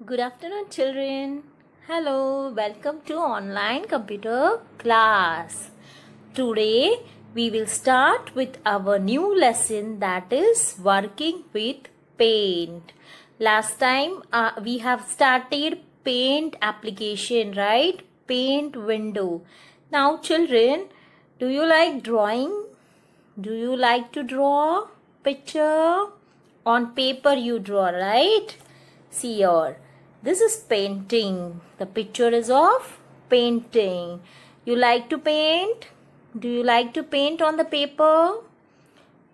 Good afternoon, children. Hello, welcome to online computer class. Today we will start with our new lesson, that is working with paint. Last time we have started paint application, right? Paint window. Now children, do you like drawing? Do you like to draw picture? On paper you draw, right? See here. This is painting. The picture is of painting. You like to paint? Do you like to paint on the paper?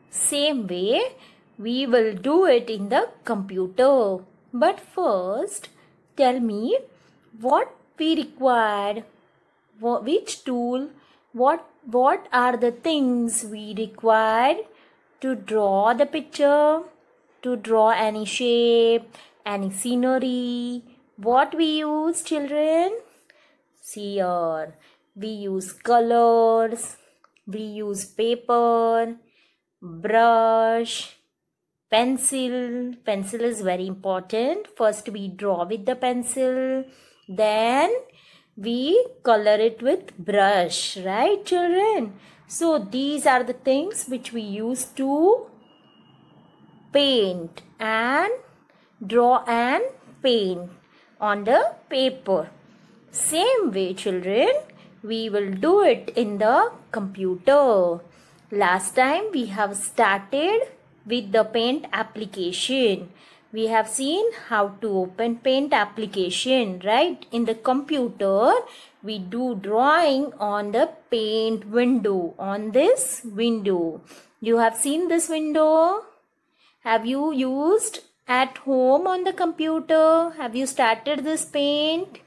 Same way, we will do it in the computer. But first, tell me what we required. Which tool? What are the things we required to draw the picture? To draw any shape, any scenery. What we use, children? See here. We use colors. We use paper, brush, pencil. Pencil is very important. First we draw with the pencil. Then we color it with brush. Right, children? So these are the things which we use to paint and draw and paint on the paper. Same way, children, we will do it in the computer. Last time we have started with the paint application. We have seen how to open paint application, right? In the computer, we do drawing on the paint window, on this window. You have seen this window? Have you used at home on the computer? Have you started this paint?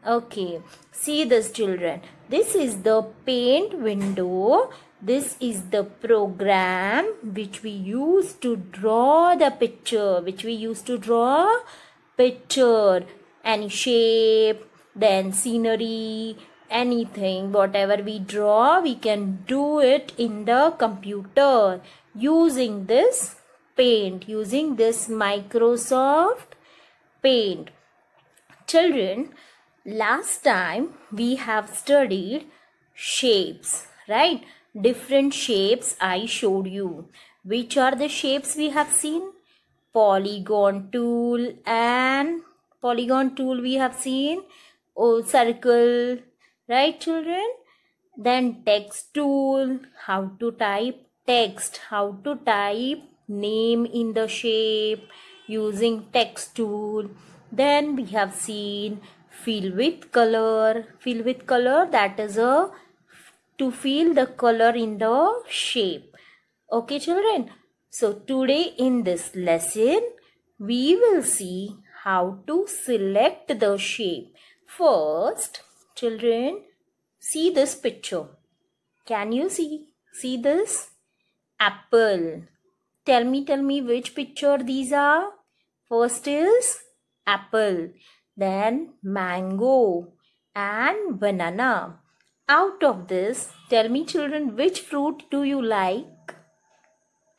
Okay, see this, children. This is the paint window. This is the program which we use to draw the picture. Any shape, then scenery, anything. Whatever we draw, we can do it in the computer using this paint, using this Microsoft Paint. Children, last time we have studied shapes, right? Different shapes I showed you. Which are the shapes we have seen? Polygon tool we have seen. Oh, circle, right, children? Then text tool, how to type text, how to type name in the shape using text tool. Then we have seen fill with color. Fill with color, that is to fill the color in the shape. Okay, children. So today in this lesson, we will see how to select the shape. First, children, see this picture. Can you see this? Apple. Tell me which picture these are. First is apple, then mango and banana. Out of this, tell me, children, which fruit do you like?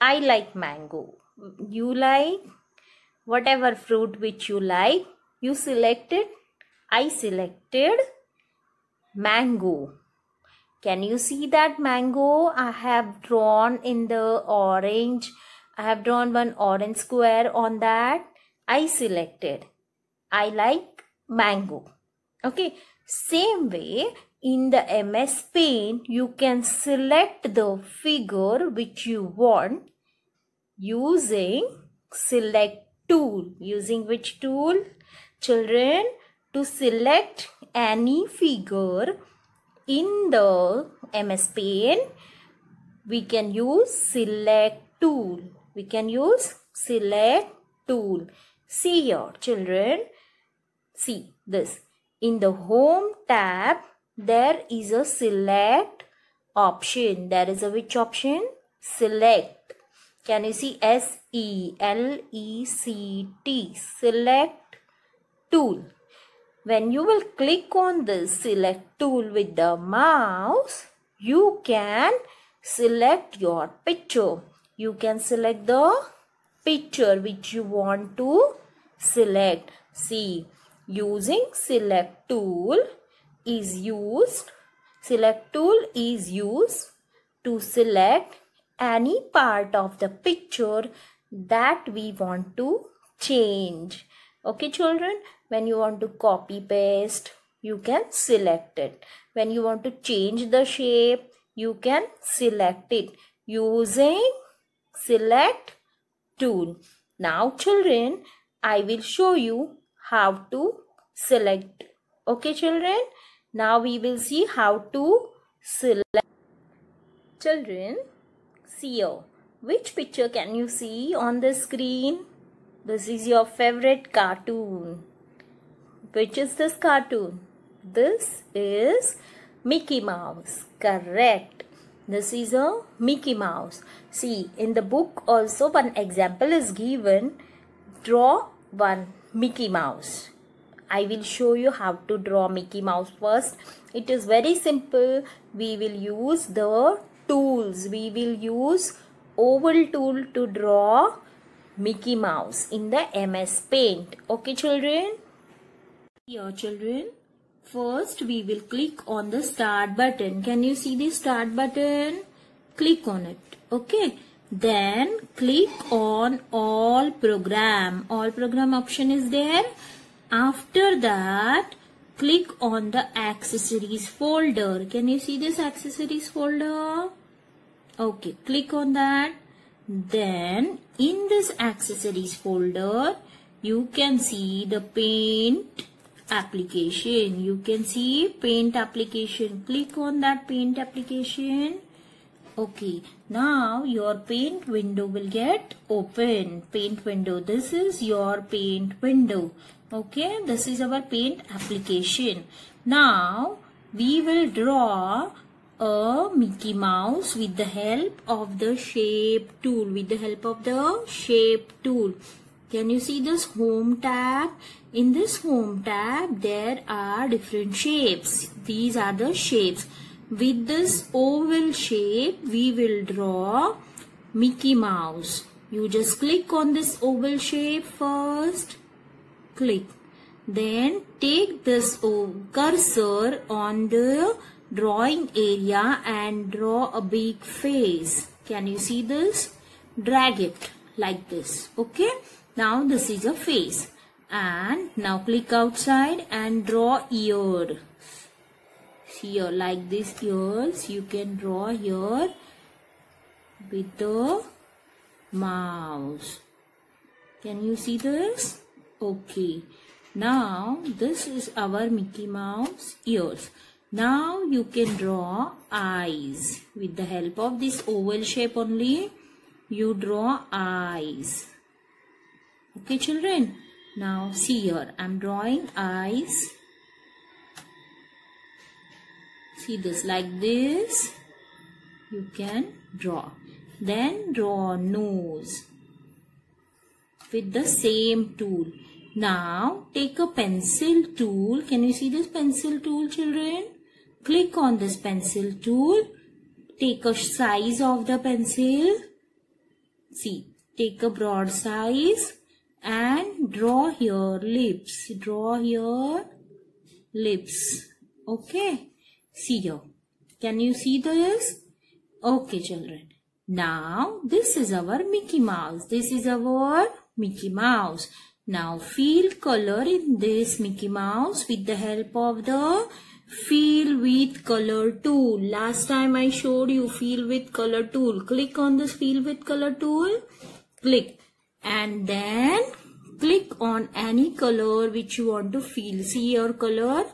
I like mango. You like? Whatever fruit which you like, you selected. I selected mango. Can you see that mango? I have drawn in the orange. I have drawn one orange square on that. I selected. I like mango. Okay. Same way, in the MS Paint, you can select the figure which you want using select tool. Using which tool? Children, to select any figure in the MS Paint, we can use select tool. See here, children. See this. In the home tab, there is a select option. There is a which option? Select. Can you see? SELECT. Select tool. When you will click on this select tool with the mouse, you can select your picture. You can select the picture which you want to select. See, using select tool is used to select any part of the picture that we want to change. Okay children, when you want to copy paste, you can select it. When you want to change the shape, you can select it using select tool. Now children, I will show you how to select. Okay children, now we will see how to select. Children, see here. Which picture can you see on the screen? This is your favorite cartoon. Which is this cartoon? This is Mickey Mouse. Correct. This is a Mickey Mouse. See, in the book also one example is given. Draw one Mickey Mouse. I will show you how to draw Mickey Mouse first. It is very simple. We will use the tools. We will use oval tool to draw Mickey Mouse in the MS Paint. Okay children? Here children, first we will click on the start button. Can you see the start button? Click on it. Okay. Then click on all program. All program option is there. After that, click on the accessories folder. Can you see this accessories folder? Okay, click on that. Then in this accessories folder, you can see the paint application. You can see paint application. Click on that paint application. Okay, now your paint window will get open. Paint window. This is your paint window. Okay, this is our paint application. Now we will draw a Mickey Mouse with the help of the shape tool. Can you see this home tab? In this home tab, there are different shapes. These are the shapes. With this oval shape, we will draw Mickey Mouse. You just click on this oval shape first. Click. Then take this cursor on the drawing area and draw a big face. Can you see this? Drag it like this. Okay. Now this is a face. And now click outside and draw ear. Here like this ears you can draw here with the mouse. Can you see this? Okay. Now this is our Mickey Mouse ears. Now you can draw eyes. With the help of this oval shape only, you draw eyes. Okay children. Now see here, I am drawing eyes. See this, like this you can draw. Then draw nose with the same tool. Now take a pencil tool. Can you see this pencil tool children? Click on this pencil tool. Take a size of the pencil. See, take a broad size and draw here lips. Draw here lips. Okay. See here. Can you see this? Okay children. Now this is our Mickey Mouse. This is our Mickey Mouse. Now fill color in this Mickey Mouse with the help of the fill with color tool. Last time I showed you fill with color tool. Click on this fill with color tool. Click. And then click on any color which you want to fill. See your color.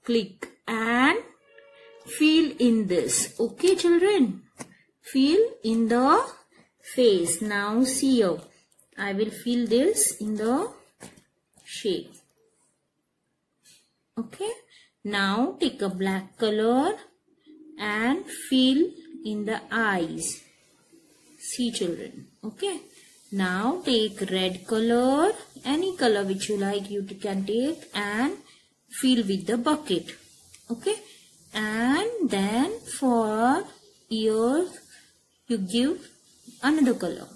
Click and fill in this. Okay children. Fill in the face. Now see here. I will fill this in the shape. Okay. Now take a black color and fill in the eyes. See children. Okay. Now take red color. Any color which you like you can take and fill with the bucket. Okay. And then for ears you give another color.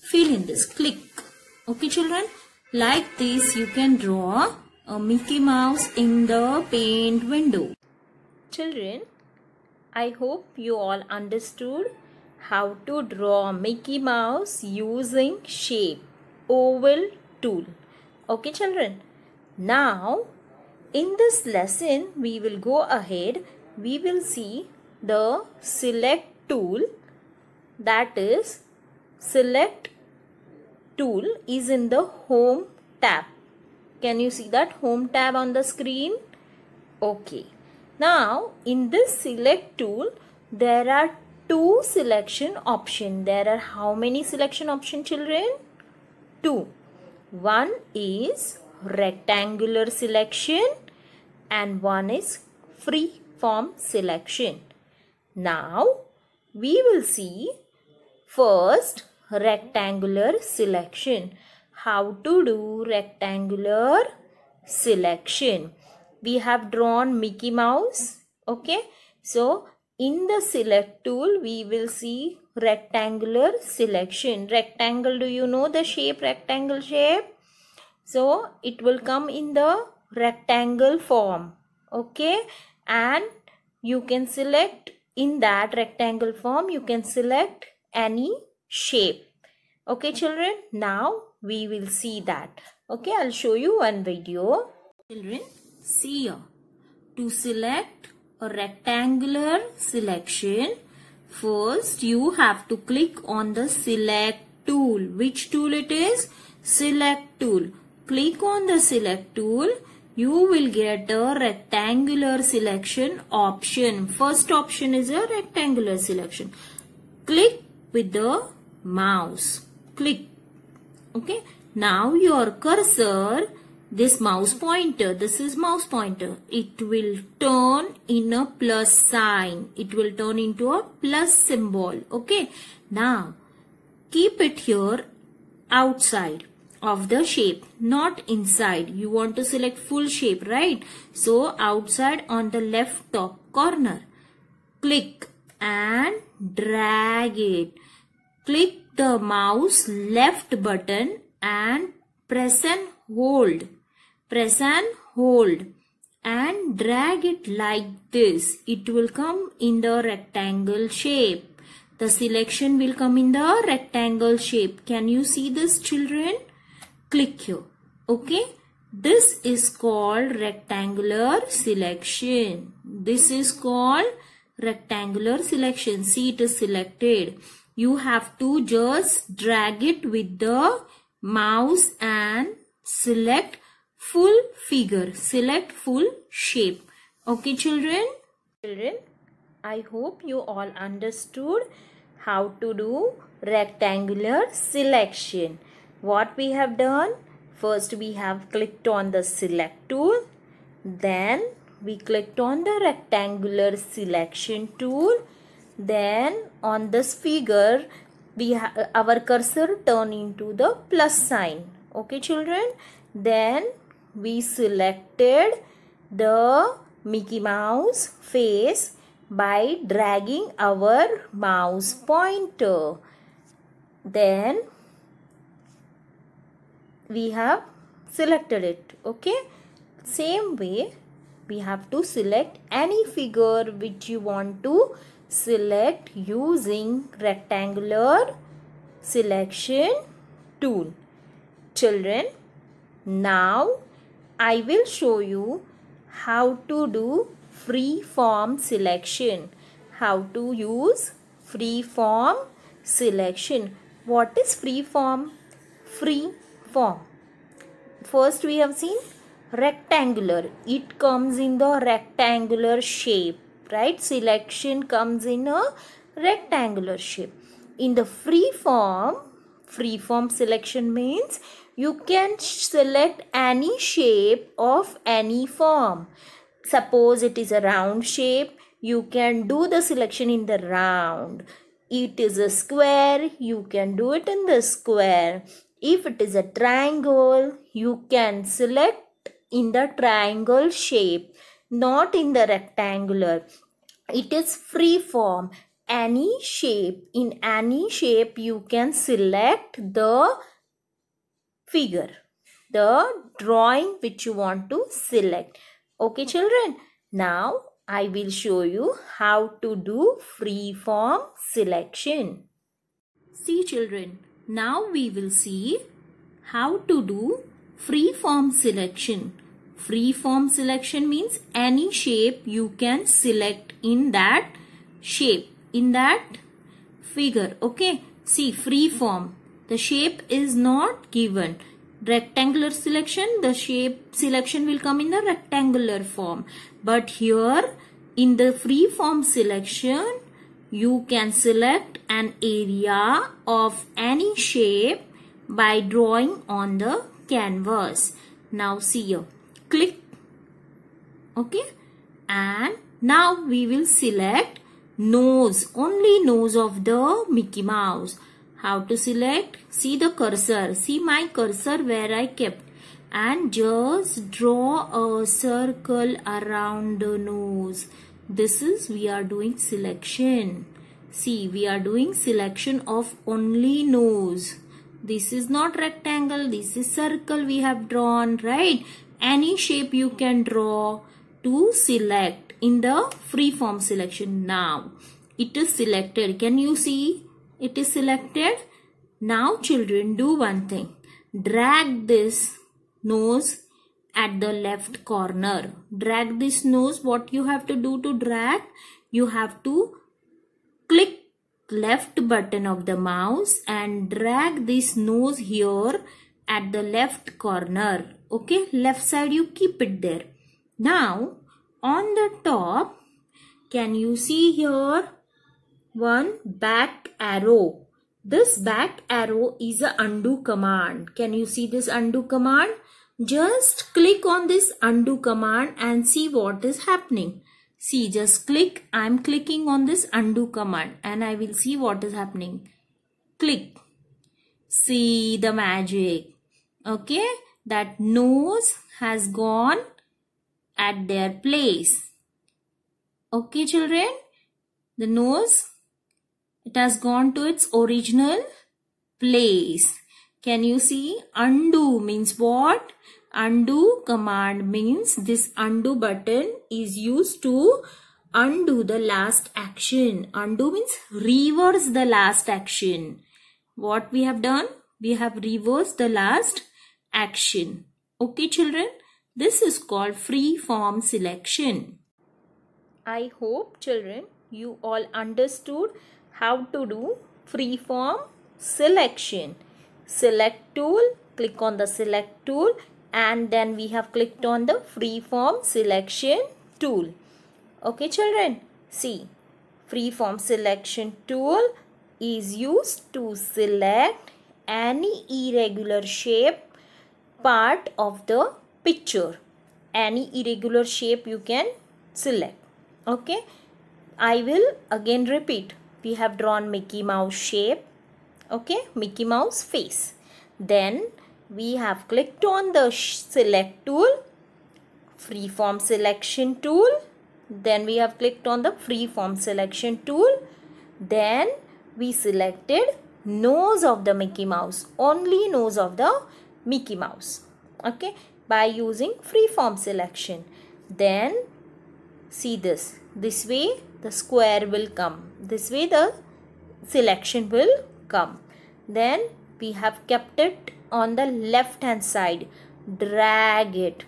Fill in this. Click. Okay children. Like this, you can draw a Mickey Mouse in the paint window. Children, I hope you all understood how to draw Mickey Mouse using shape oval tool. Okay, children. Now, in this lesson, we will go ahead. We will see the select tool. That is, select tool is in the home tab. Can you see that home tab on the screen? Okay. Now, in this select tool, there are two selection options. There are how many selection options, children? Two. One is rectangular selection and one is free form selection. Now, we will see first rectangular selection. How to do rectangular selection? We have drawn Mickey Mouse. Okay. So, in the select tool, we will see rectangular selection. Rectangle, do you know the shape, rectangle shape? So, it will come in the rectangle form. Okay. And you can select in that rectangle form, you can select any shape. Okay, children. Now, we will see that. Okay, I'll show you one video. Children, see here. To select a rectangular selection, first you have to click on the select tool. Which tool it is? Select tool. Click on the select tool. You will get a rectangular selection option. First option is a rectangular selection. Click with the mouse. Click. Okay. Now your cursor, this mouse pointer, this is mouse pointer. It will turn in a plus sign. It will turn into a plus symbol. Okay. Now, keep it here outside of the shape, not inside. You want to select full shape, right? So, outside on the left top corner. Click and drag it. Click the mouse left button and press and hold. Press and hold and drag it like this. It will come in the rectangle shape. The selection will come in the rectangle shape. Can you see this, children? Click here. Okay. This is called rectangular selection. This is called rectangular selection. See, it is selected. You have to just drag it with the mouse and select full figure. Select full shape. Okay, children? Children, I hope you all understood how to do rectangular selection. What we have done? First, we have clicked on the select tool. Then, we clicked on the rectangular selection tool. Then, on this figure, our cursor turn into the plus sign. Okay, children? Then, we selected the Mickey Mouse face by dragging our mouse pointer. Then, we have selected it. Okay. Same way, we have to select any figure which you want to select using rectangular selection tool. Children, now I will show you how to do free form selection. How to use free form selection. What is free form? Free form. First we have seen rectangular. It comes in the rectangular shape, right? Selection comes in a rectangular shape. In the free form selection means you can select any shape of any form. Suppose it is a round shape, you can do the selection in the round. It is a square, you can do it in the square. If it is a triangle, you can select in the triangle shape, not in the rectangular. It is free form. Any shape, in any shape you can select the figure. the drawing which you want to select. Okay children, now I will show you how to do freeform selection. See children, now we will see how to do freeform selection. Freeform selection means any shape you can select in that shape, in that figure. Okay, see freeform, the shape is not given. Rectangular selection, the shape selection will come in the rectangular form. But here in the freeform selection, you can select an area of any shape by drawing on the canvas. Now see here, click. Okay, and now we will select nose, only nose of the Mickey Mouse. How to select? See the cursor, see my cursor where I kept, and just draw a circle around the nose. This is, we are doing selection. See, we are doing selection of only nose. This is not rectangle, this is circle we have drawn, right? Any shape you can draw to select in the freeform selection. Now it is selected. Can you see? It is selected. Now children, do one thing. Drag this nose at the left corner. Drag this nose. What you have to do to drag? You have to click left button of the mouse and drag this nose here at the left corner. Okay, left side you keep it there. Now on the top, can you see here one back arrow? This back arrow is a undo command. Can you see this undo command? Just click on this undo command and see what is happening. See, just click. I am clicking on this undo command and I will see what is happening. Click. See the magic. Okay, that nose has gone at their place. Okay children, the nose, it has gone to its original place. Can you see? Undo means what? Undo command means this undo button is used to undo the last action. Undo means reverse the last action. What we have done? We have reversed the last action. Okay children, this is called freeform selection. I hope children you all understood how to do freeform selection. Select tool, click on the select tool and then we have clicked on the freeform selection tool. Okay children, see, freeform selection tool is used to select any irregular shape part of the picture. Any irregular shape you can select. Okay, I will again repeat. We have drawn Mickey Mouse shape. Okay, Mickey Mouse face. Then we have clicked on the select tool, freeform selection tool. Then we have clicked on the freeform selection tool. Then we selected nose of the Mickey Mouse, only nose of the Mickey Mouse. Okay, by using freeform selection. Then see this. This way the square will come. This way the selection will come. Then we have kept it on the left hand side. Drag it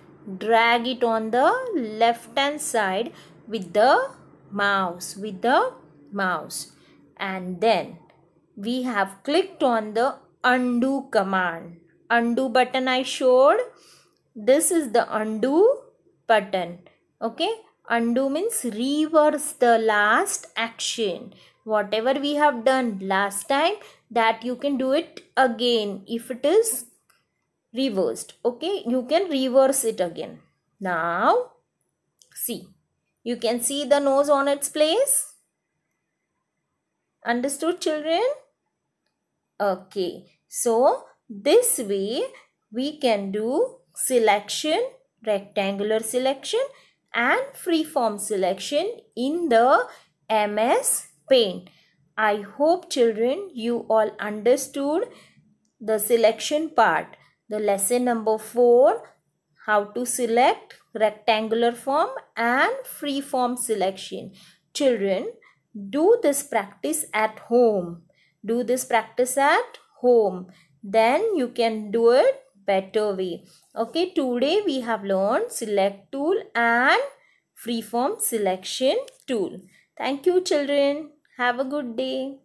on the left hand side with the mouse, and then we have clicked on the undo command. Undo button I showed. This is the undo button. Okay, undo means reverse the last action. Whatever we have done last time, that you can do it again if it is reversed. Okay, you can reverse it again. Now see, you can see the nose on its place. Understood children? Okay, so this way we can do selection, rectangular selection and freeform selection in the MS Paint. I hope children you all understood the selection part. The lesson number 4, how to select rectangular form and free form selection. Children, do this practice at home. Do this practice at home. Then you can do it better way. Okay, today we have learned select tool and freeform selection tool. Thank you, children. Have a good day.